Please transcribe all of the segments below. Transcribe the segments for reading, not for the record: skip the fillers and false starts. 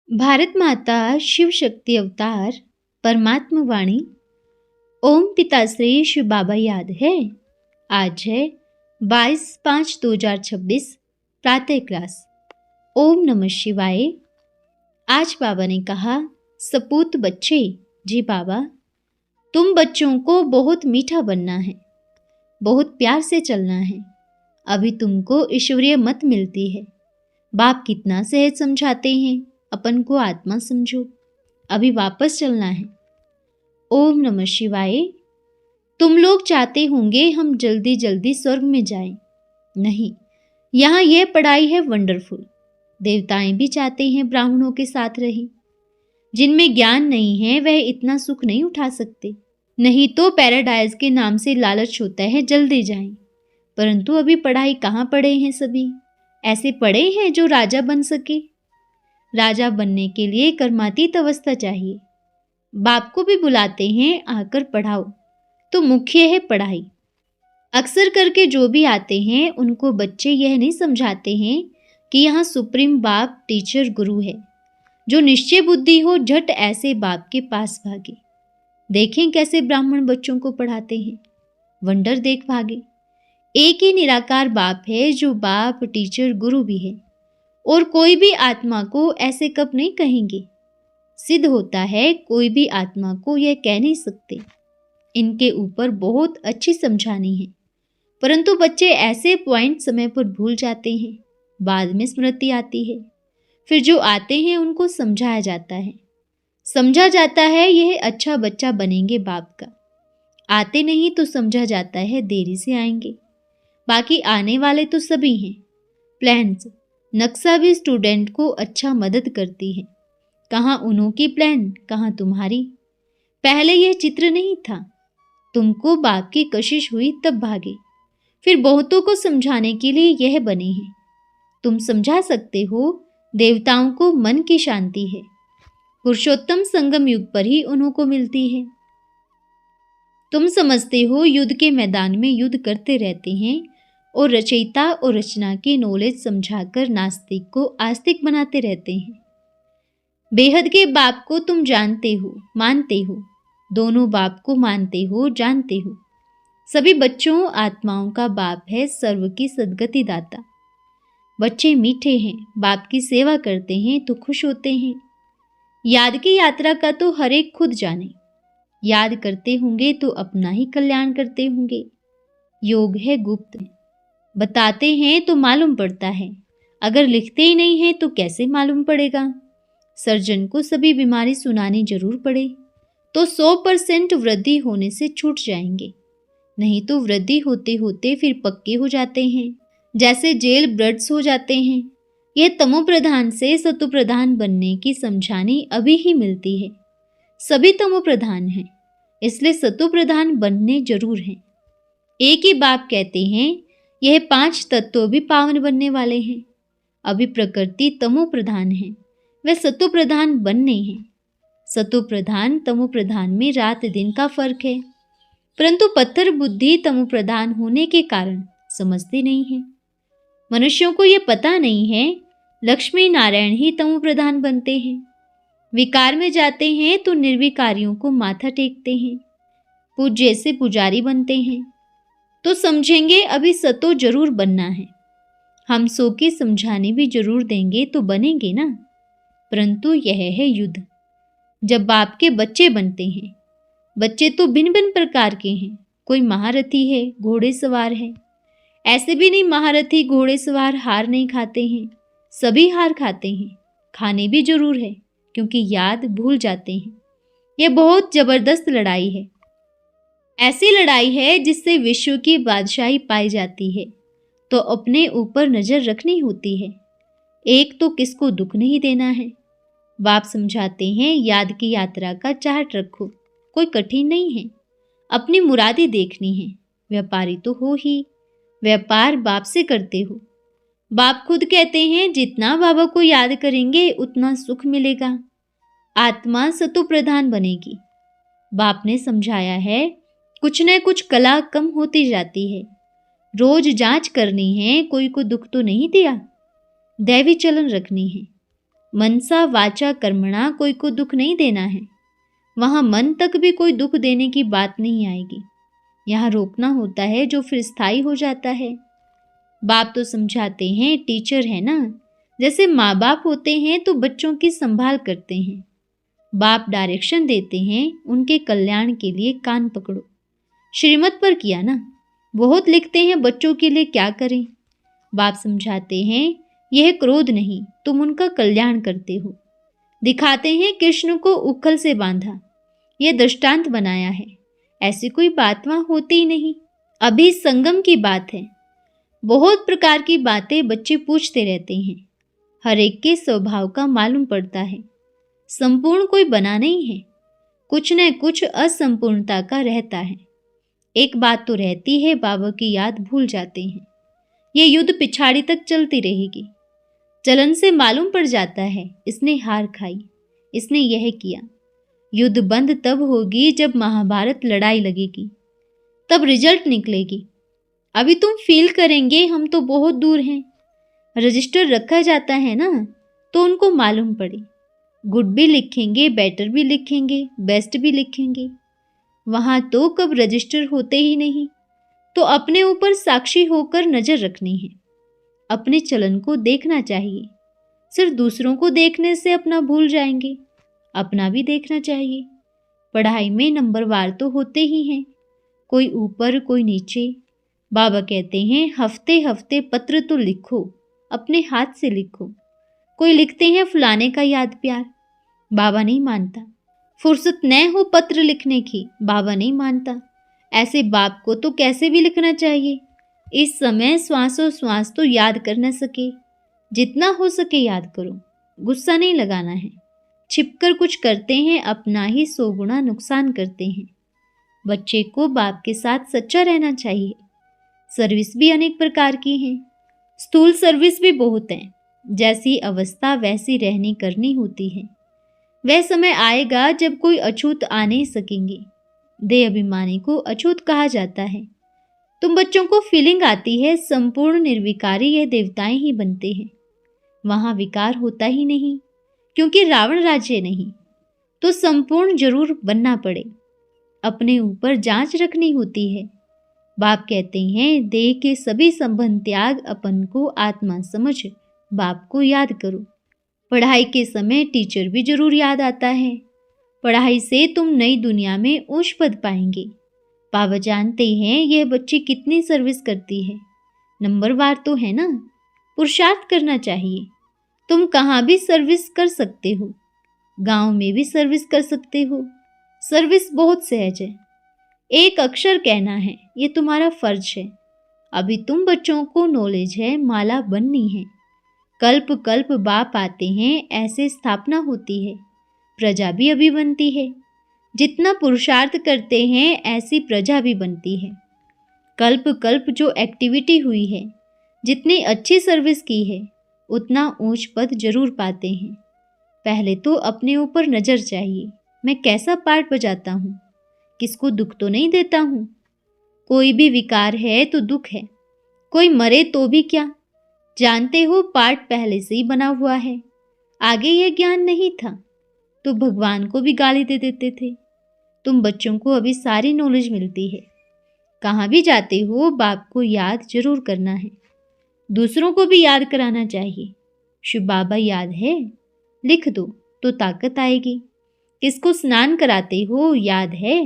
भारत माता शिव शक्ति अवतार परमात्मा वाणी ओम पिताश्री शिव बाबा याद है। आज है 22/5/2026 प्रातः क्लास। ओम नमः शिवाय। आज बाबा ने कहा, सपूत बच्चे, जी बाबा, तुम बच्चों को बहुत मीठा बनना है, बहुत प्यार से चलना है। अभी तुमको ईश्वरीय मत मिलती है। बाप कितना सहज समझाते हैं, अपन को आत्मा समझो, अभी वापस चलना है। ओम नमः शिवाय। तुम लोग चाहते होंगे हम जल्दी जल्दी स्वर्ग में जाएं। नहीं, यहाँ यह पढ़ाई है वंडरफुल। देवताएं भी चाहते हैं ब्राह्मणों के साथ रहें। जिनमें ज्ञान नहीं है वह इतना सुख नहीं उठा सकते। नहीं तो पैराडाइज के नाम से लालच होता है जल्दी जाएं। परंतु अभी पढ़ाई कहाँ पढ़े हैं सभी? ऐसे पढ़े हैं जो राजा बन सके। राजा बनने के लिए कर्मातीत अवस्था चाहिए। बाप को भी बुलाते हैं, आकर पढ़ाओ। तो मुख्य है पढ़ाई। अक्सर करके जो भी आते हैं उनको बच्चे यह नहीं समझाते हैं कि यहाँ सुप्रीम बाप टीचर गुरु है। जो निश्चय बुद्धि हो झट ऐसे बाप के पास भागे। देखें कैसे ब्राह्मण बच्चों को पढ़ाते हैं। वंडर देख भागे। एक ही निराकार बाप है जो बाप टीचर गुरु भी है। और कोई भी आत्मा को ऐसे कब नहीं कहेंगे। सिद्ध होता है कोई भी आत्मा को यह कह नहीं सकते। इनके ऊपर बहुत अच्छी समझानी है। परंतु बच्चे ऐसे पॉइंट समय पर भूल जाते हैं, बाद में स्मृति आती है। फिर जो आते हैं उनको समझाया जाता है। समझा जाता है यह अच्छा बच्चा बनेंगे बाप का। आते नहीं तो समझा जाता है देरी से आएंगे। बाकी आने वाले तो सभी हैं। प्लान्स नक्शा भी स्टूडेंट को अच्छा मदद करती है। कहाँ उन्हों की प्लान, कहाँ तुम्हारी। पहले यह चित्र नहीं था। तुमको बाप की कशिश हुई तब भागे। फिर बहुतों को समझाने के लिए यह बने हैं। तुम समझा सकते हो देवताओं को मन की शांति है। पुरुषोत्तम संगम युग पर ही उन्हों को मिलती है। तुम समझते हो युद्ध के मैदान में युद्ध करते रहते हैं और रचयिता और रचना की नॉलेज समझाकर नास्तिक को आस्तिक बनाते रहते हैं। बेहद के बाप को तुम जानते हो, मानते हो। दोनों बाप को मानते हो, जानते हो। सभी बच्चों आत्माओं का बाप है, सर्व की सद्गति दाता। बच्चे मीठे हैं, बाप की सेवा करते हैं तो खुश होते हैं। याद की यात्रा का तो हर एक खुद जाने। याद करते होंगे तो अपना ही कल्याण करते होंगे। योग है गुप्त। बताते हैं तो मालूम पड़ता है। अगर लिखते ही नहीं है तो कैसे मालूम पड़ेगा? सर्जन को सभी बीमारी सुनानी जरूर पड़े तो 100% वृद्धि होने से छूट जाएंगे। नहीं तो वृद्धि होते होते फिर पक्के हो जाते हैं, जैसे जेल ब्रड्स हो जाते हैं। यह तमो प्रधान से सतो प्रधान बनने की समझानी अभी ही मिलती है। सभी तमो प्रधान हैं, इसलिए सतो प्रधान बनने जरूर हैं। एक ही बाप कहते हैं यह 5 तत्व भी पावन बनने वाले हैं। अभी प्रकृति तमो प्रधान है, वह सतो प्रधान बनने हैं। सतो प्रधान तमो प्रधान में रात दिन का फर्क है। परंतु पत्थर बुद्धि तमो प्रधान होने के कारण समझते नहीं है। मनुष्यों को यह पता नहीं है लक्ष्मी नारायण ही तमो प्रधान बनते हैं। विकार में जाते हैं तो निर्विकारियों को माथा टेकते हैं। पूज्य से पुजारी बनते हैं तो समझेंगे अभी सतो जरूर बनना है। हम सो के समझाने भी जरूर देंगे तो बनेंगे ना। परंतु यह है युद्ध। जब बाप के बच्चे बनते हैं, बच्चे तो भिन्न भिन्न प्रकार के हैं। कोई महारथी है, घोड़े सवार है। ऐसे भी नहीं महारथी घोड़े सवार हार नहीं खाते हैं। सभी हार खाते हैं। खाने भी जरूर है, क्योंकि याद भूल जाते हैं। यह बहुत जबरदस्त लड़ाई है। ऐसी लड़ाई है जिससे विश्व की बादशाही पाई जाती है। तो अपने ऊपर नजर रखनी होती है। एक तो किसको दुख नहीं देना है। बाप समझाते हैं याद की यात्रा का चार्ट रखो, कोई कठिन नहीं है। अपनी मुरादें देखनी है। व्यापारी तो हो ही, व्यापार बाप से करते हो। बाप खुद कहते हैं जितना बाबा को याद करेंगे उतना सुख मिलेगा। आत्मा सतो प्रधान बनेगी। बाप ने समझाया है कुछ न कुछ कला कम होती जाती है। रोज जांच करनी है, कोई को दुख तो नहीं दिया। दैवी चलन रखनी है। मनसा वाचा कर्मणा कोई को दुख नहीं देना है। वहाँ मन तक भी कोई दुख देने की बात नहीं आएगी। यहाँ रोकना होता है जो फिर स्थायी हो जाता है। बाप तो समझाते हैं, टीचर है ना, जैसे माँ बाप होते हैं तो बच्चों की संभाल करते हैं। बाप डायरेक्शन देते हैं, उनके कल्याण के लिए कान पकड़ो। श्रीमत पर किया ना, बहुत लिखते हैं बच्चों के लिए क्या करें। बाप समझाते हैं यह क्रोध नहीं, तुम उनका कल्याण करते हो। दिखाते हैं कृष्ण को उखल से बांधा, यह दृष्टांत बनाया है। ऐसी कोई बात वहाँ होती ही नहीं। अभी संगम की बात है। बहुत प्रकार की बातें बच्चे पूछते रहते हैं। हर एक के स्वभाव का मालूम पड़ता है। संपूर्ण कोई बना नहीं है, कुछ न कुछ असंपूर्णता का रहता है। एक बात तो रहती है, बाबा की याद भूल जाते हैं। ये युद्ध पिछाड़ी तक चलती रहेगी। चलन से मालूम पड़ जाता है इसने हार खाई, इसने यह किया। युद्ध बंद तब होगी जब महाभारत लड़ाई लगेगी, तब रिजल्ट निकलेगी। अभी तुम फील करेंगे हम तो बहुत दूर हैं। रजिस्टर रखा जाता है ना, तो उनको मालूम पड़े। गुड भी लिखेंगे, बेटर भी लिखेंगे, बेस्ट भी लिखेंगे। वहाँ तो कब रजिस्टर होते ही नहीं। तो अपने ऊपर साक्षी होकर नजर रखनी है। अपने चलन को देखना चाहिए। सिर्फ दूसरों को देखने से अपना भूल जाएंगे, अपना भी देखना चाहिए। पढ़ाई में नंबरवार तो होते ही हैं, कोई ऊपर कोई नीचे। बाबा कहते हैं हफ्ते हफ्ते पत्र तो लिखो, अपने हाथ से लिखो। कोई लिखते हैं फलाने का याद प्यार, बाबा नहीं मानता। फुर्सत न हो पत्र लिखने की, बाबा नहीं मानता। ऐसे बाप को तो कैसे भी लिखना चाहिए। इस समय श्वासों श्वास तो याद कर न सके, जितना हो सके याद करो। गुस्सा नहीं लगाना है। छिपकर कुछ करते हैं, अपना ही 100 गुना नुकसान करते हैं। बच्चे को बाप के साथ सच्चा रहना चाहिए। सर्विस भी अनेक प्रकार की है, स्थूल सर्विस भी बहुत है। जैसी अवस्था वैसी रहनी करनी होती है। वह समय आएगा जब कोई अछूत आ नहीं सकेंगे। देह अभिमानी को अछूत कहा जाता है। तुम बच्चों को फीलिंग आती है संपूर्ण निर्विकारी यह देवताएं ही बनते हैं। वहां विकार होता ही नहीं, क्योंकि रावण राज्य नहीं। तो संपूर्ण जरूर बनना पड़े। अपने ऊपर जांच रखनी होती है। बाप कहते हैं देह के सभी संबंध त्याग, अपन को आत्मा समझ बाप को याद करो। पढ़ाई के समय टीचर भी जरूर याद आता है। पढ़ाई से तुम नई दुनिया में ऊंच पद पाएंगे। बाबा जानते हैं यह बच्ची कितनी सर्विस करती है। नंबरवार तो है ना, पुरुषार्थ करना चाहिए। तुम कहाँ भी सर्विस कर सकते हो, गांव में भी सर्विस कर सकते हो। सर्विस बहुत सहज है। एक अक्षर कहना है, ये तुम्हारा फर्ज है। अभी तुम बच्चों को नॉलेज है, माला बननी है। कल्प कल्प बाप आते हैं, ऐसे स्थापना होती है। प्रजा भी अभी बनती है। जितना पुरुषार्थ करते हैं ऐसी प्रजा भी बनती है। कल्प कल्प जो एक्टिविटी हुई है, जितनी अच्छी सर्विस की है, उतना ऊंच पद जरूर पाते हैं। पहले तो अपने ऊपर नजर चाहिए। मैं कैसा पार्ट बजाता हूँ, किसको दुख तो नहीं देता हूँ। कोई भी विकार है तो दुख है। कोई मरे तो भी क्या, जानते हो पार्ट पहले से ही बना हुआ है। आगे यह ज्ञान नहीं था तो भगवान को भी गाली दे देते थे। तुम बच्चों को अभी सारी नॉलेज मिलती है। कहाँ भी जाते हो बाप को याद जरूर करना है। दूसरों को भी याद कराना चाहिए। शिव बाबा याद है, लिख दो तो ताकत आएगी। किसको स्नान कराते हो, याद है?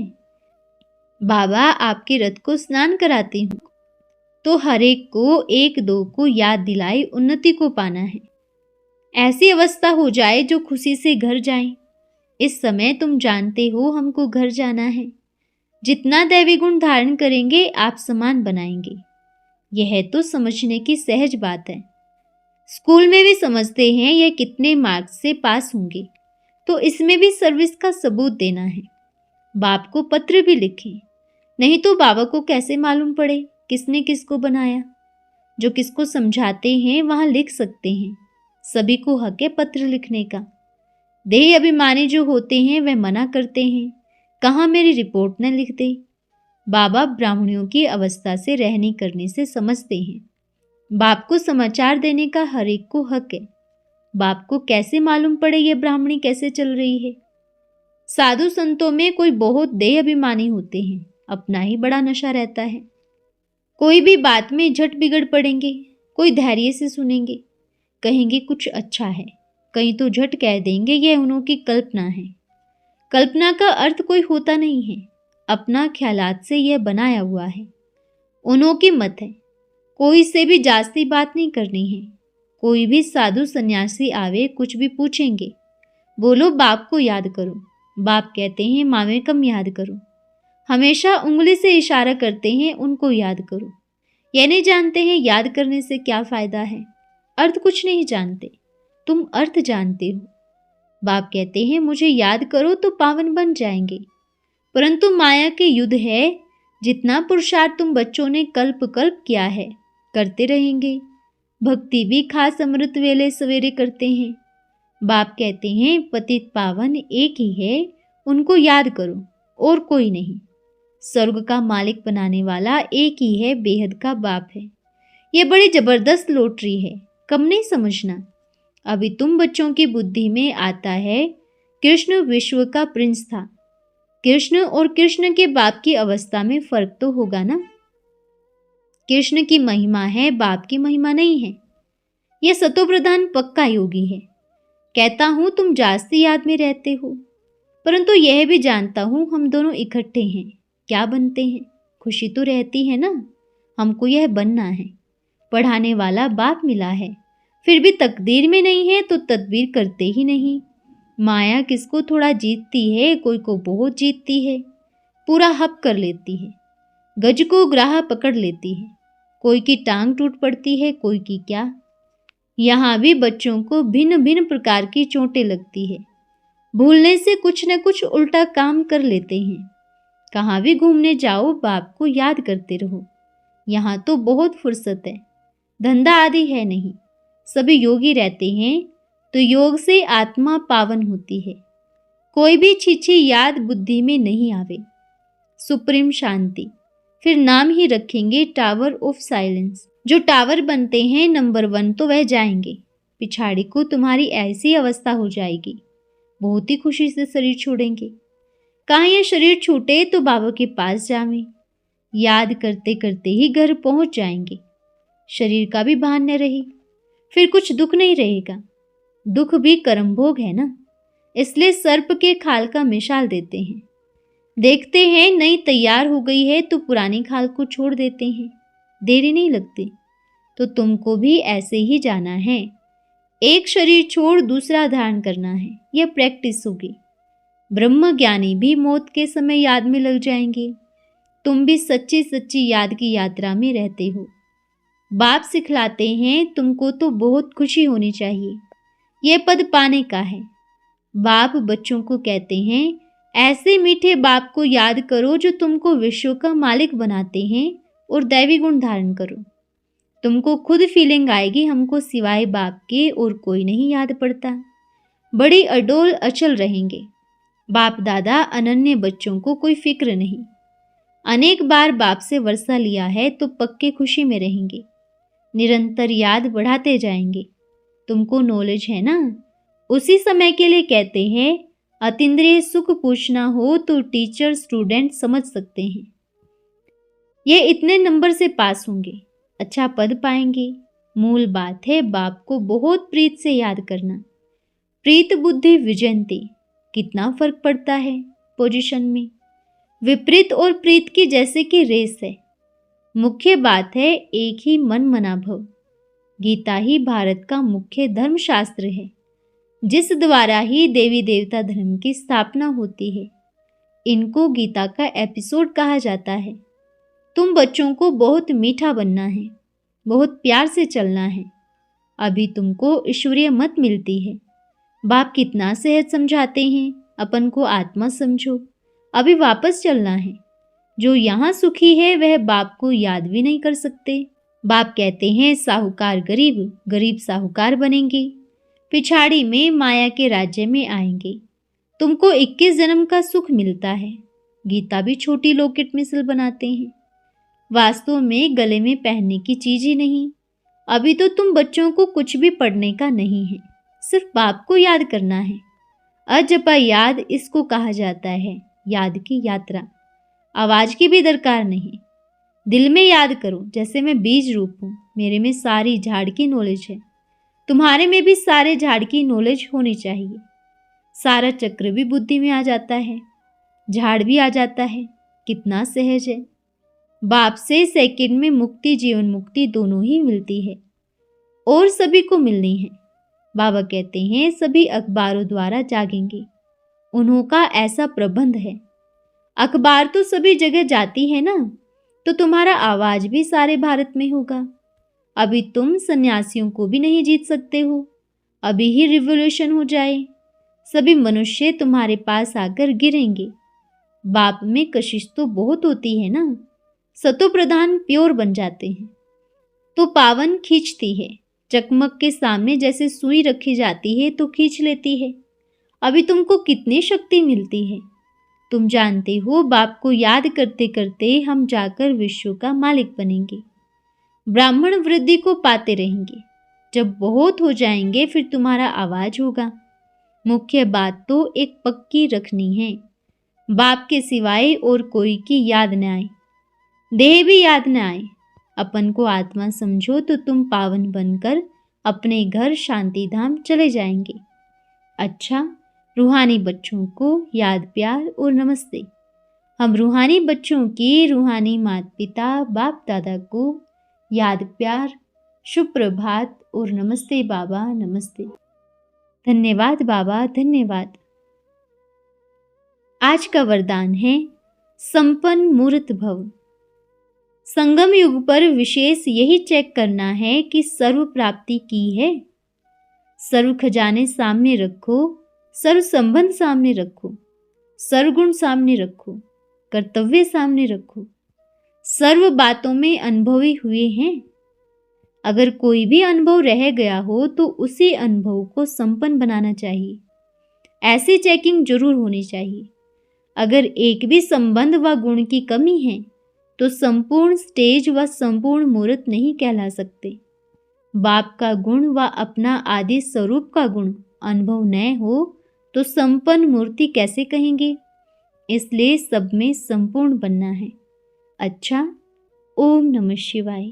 बाबा आपके रथ को स्नान कराती हूँ। तो हर एक को एक दो को याद दिलाई उन्नति को पाना है। ऐसी अवस्था हो जाए जो खुशी से घर जाए। इस समय तुम जानते हो हमको घर जाना है। जितना दैवी गुण धारण करेंगे आप समान बनाएंगे। यह तो समझने की सहज बात है। स्कूल में भी समझते हैं यह कितने मार्क्स से पास होंगे, तो इसमें भी सर्विस का सबूत देना है। बाप को पत्र भी लिखें, नहीं तो बाबा को कैसे मालूम पड़े किसने किसको बनाया। जो किसको समझाते हैं वहां लिख सकते हैं। सभी को हक है पत्र लिखने का। देह अभिमानी जो होते हैं वह मना करते हैं, कहाँ मेरी रिपोर्ट न लिख दे। बाबा ब्राह्मणों की अवस्था से रहने करने से समझते हैं। बाप को समाचार देने का हर एक को हक है। बाप को कैसे मालूम पड़े ये ब्राह्मणी कैसे चल रही है। साधु संतों में कोई बहुत देह अभिमानी होते हैं, अपना ही बड़ा नशा रहता है। कोई भी बात में झट बिगड़ पड़ेंगे, कोई धैर्य से सुनेंगे, कहेंगे कुछ अच्छा है, कहीं तो झट कह देंगे ये उन्हों की कल्पना है। कल्पना का अर्थ कोई होता नहीं है, अपना ख्यालात से यह बनाया हुआ है, उन्हों की मत है। कोई से भी जास्ती बात नहीं करनी है। कोई भी साधु सन्यासी आवे कुछ भी पूछेंगे, बोलो बाप को याद करो। बाप कहते हैं मावे कम याद करो। हमेशा उंगली से इशारा करते हैं उनको याद करो। यह नहीं जानते हैं याद करने से क्या फायदा है। अर्थ कुछ नहीं जानते, तुम अर्थ जानते हो। बाप कहते हैं मुझे याद करो तो पावन बन जाएंगे, परंतु माया के युद्ध है। जितना पुरुषार्थ तुम बच्चों ने कल्प कल्प किया है करते रहेंगे। भक्ति भी खास अमृत वेले सवेरे करते हैं। बाप कहते हैं पतित पावन एक ही है, उनको याद करो और कोई नहीं। स्वर्ग का मालिक बनाने वाला एक ही है, बेहद का बाप है। यह बड़ी जबरदस्त लॉटरी है, कम नहीं समझना। अभी तुम बच्चों की बुद्धि में आता है कृष्ण विश्व का प्रिंस था। कृष्ण और कृष्ण के बाप की अवस्था में फर्क तो होगा ना। कृष्ण की महिमा है, बाप की महिमा नहीं है। यह सतो प्रधान पक्का योगी है। कहता हूं तुम जास्ती याद में रहते हो, परंतु यह भी जानता हूं हम दोनों इकट्ठे हैं। क्या बनते हैं? खुशी तो रहती है ना। हमको यह बनना है। पढ़ाने वाला बाप मिला है, फिर भी तकदीर में नहीं है तो तदबीर करते ही नहीं। माया किसको थोड़ा जीतती है, कोई को बहुत जीतती है, पूरा हप कर लेती है। गज को ग्राह पकड़ लेती है, कोई की टांग टूट पड़ती है, कोई की क्या। यहाँ भी बच्चों को भिन्न भिन्न प्रकार की चोटें लगती है। भूलने से कुछ न कुछ उल्टा काम कर लेते हैं। कहाँ भी घूमने जाओ बाप को याद करते रहो। यहाँ तो बहुत फुर्सत है, धंधा आदि है नहीं, सभी योगी रहते हैं, तो योग से आत्मा पावन होती है। कोई भी छीछी याद बुद्धि में नहीं आवे। सुप्रीम शांति, फिर नाम ही रखेंगे टावर ऑफ साइलेंस। जो टावर बनते हैं नंबर 1 तो वह जाएंगे, पिछाड़ी को तुम्हारी ऐसी अवस्था हो जाएगी, बहुत ही खुशी से शरीर छोड़ेंगे। कहाँ यह शरीर छूटे तो बाबा के पास जावें, याद करते करते ही घर पहुंच जाएंगे। शरीर का भी भान न रही, फिर कुछ दुख नहीं रहेगा। दुख भी कर्म भोग है ना, इसलिए सर्प के खाल का मिसाल देते हैं। देखते हैं नई तैयार हो गई है तो पुरानी खाल को छोड़ देते हैं, देरी नहीं लगती। तो तुमको भी ऐसे ही जाना है, एक शरीर छोड़ दूसरा धारण करना है, यह प्रैक्टिस होगी। ब्रह्म ज्ञानी भी मौत के समय याद में लग जाएंगे। तुम भी सच्ची सच्ची याद की यात्रा में रहते हो। बाप सिखलाते हैं तुमको तो बहुत खुशी होनी चाहिए, यह पद पाने का है। बाप बच्चों को कहते हैं ऐसे मीठे बाप को याद करो जो तुमको विश्व का मालिक बनाते हैं और दैवी गुण धारण करो। तुमको खुद फीलिंग आएगी हमको सिवाय बाप के और कोई नहीं याद पड़ता। बड़ी अडोल अचल रहेंगे। बाप दादा अनन्य बच्चों को कोई फिक्र नहीं। अनेक बार बाप से वर्षा लिया है तो पक्के खुशी में रहेंगे। निरंतर याद बढ़ाते जाएंगे। तुमको नॉलेज है ना। उसी समय के लिए कहते हैं अतीन्द्रिय सुख पूछना हो तो टीचर स्टूडेंट समझ सकते हैं। ये इतने नंबर से पास होंगे, अच्छा पद पाएंगे। मूल बात है बाप को बहुत प्रीत से याद करना। प्रीत बुद्धि विजयंती। कितना फर्क पड़ता है पोजीशन में। विपरीत और प्रीत की जैसे कि रेस है। मुख्य बात है एक ही मन मना भव। गीता ही भारत का मुख्य धर्मशास्त्र है, जिस द्वारा ही देवी देवता धर्म की स्थापना होती है। इनको गीता का एपिसोड कहा जाता है। तुम बच्चों को बहुत मीठा बनना है, बहुत प्यार से चलना है। अभी तुमको ईश्वरीय मत मिलती है। बाप कितना सहज समझाते हैं, अपन को आत्मा समझो। अभी वापस चलना है। जो यहाँ सुखी है वह बाप को याद भी नहीं कर सकते। बाप कहते हैं साहूकार गरीब, गरीब साहूकार बनेंगे, पिछाड़ी में माया के राज्य में आएंगे। तुमको 21 जन्म का सुख मिलता है। गीता भी छोटी लॉकेट मिसल बनाते हैं, वास्तव में गले में पहनने की चीज ही नहीं। अभी तो तुम बच्चों को कुछ भी पढ़ने का नहीं है, सिर्फ बाप को याद करना है। अजपा याद इसको कहा जाता है, याद की यात्रा। आवाज की भी दरकार नहीं, दिल में याद करो। जैसे मैं बीज रूप हूँ, मेरे में सारी झाड़ की नॉलेज है, तुम्हारे में भी सारे झाड़ की नॉलेज होनी चाहिए। सारा चक्र भी बुद्धि में आ जाता है, झाड़ भी आ जाता है। कितना सहज है। बाप से सेकंड में मुक्ति, जीवन मुक्ति दोनों ही मिलती है और सभी को मिलनी है। बाबा कहते हैं सभी अखबारों द्वारा जागेंगे, उन्हों का ऐसा प्रबंध है। अखबार तो सभी जगह जाती है ना, तो तुम्हारा आवाज भी सारे भारत में होगा। अभी तुम सन्यासियों को भी नहीं जीत सकते हो, अभी ही रिवॉल्यूशन हो जाए, सभी मनुष्य तुम्हारे पास आकर गिरेंगे। बाप में कशिश तो बहुत होती है ना, सतो प्रधान प्योर बन जाते हैं तो पावन खींचती है। चकमक के सामने जैसे सुई रखी जाती है तो खींच लेती है। अभी तुमको कितनी शक्ति मिलती है, तुम जानते हो। बाप को याद करते करते हम जाकर विश्व का मालिक बनेंगे, ब्राह्मण वृद्धि को पाते रहेंगे। जब बहुत हो जाएंगे फिर तुम्हारा आवाज होगा। मुख्य बात तो एक पक्की रखनी है, बाप के सिवाय और कोई की याद न आए, देह भी याद न आए। अपन को आत्मा समझो तो तुम पावन बनकर अपने घर शांति धाम चले जाएंगे। अच्छा, रूहानी बच्चों को याद प्यार और नमस्ते। हम रूहानी बच्चों की रूहानी माता पिता बाप दादा को याद प्यार, शुभ प्रभात और नमस्ते बाबा, नमस्ते। धन्यवाद बाबा, धन्यवाद। आज का वरदान है संपन्न मूर्त भव। संगम युग पर विशेष यही चेक करना है कि सर्व प्राप्ति की है। सर्व खजाने सामने रखो, सर्व संबंध सामने रखो, सर्वगुण सामने रखो, कर्तव्य सामने रखो। सर्व बातों में अनुभवी हुए हैं। अगर कोई भी अनुभव रह गया हो तो उसी अनुभव को संपन्न बनाना चाहिए। ऐसी चेकिंग जरूर होनी चाहिए। अगर एक भी संबंध व गुण की कमी है तो संपूर्ण स्टेज व संपूर्ण मूर्त नहीं कहला सकते। बाप का गुण व अपना आदि स्वरूप का गुण अनुभव न हो तो संपन्न मूर्ति कैसे कहेंगे। इसलिए सब में संपूर्ण बनना है। अच्छा, ओम नमः शिवाय।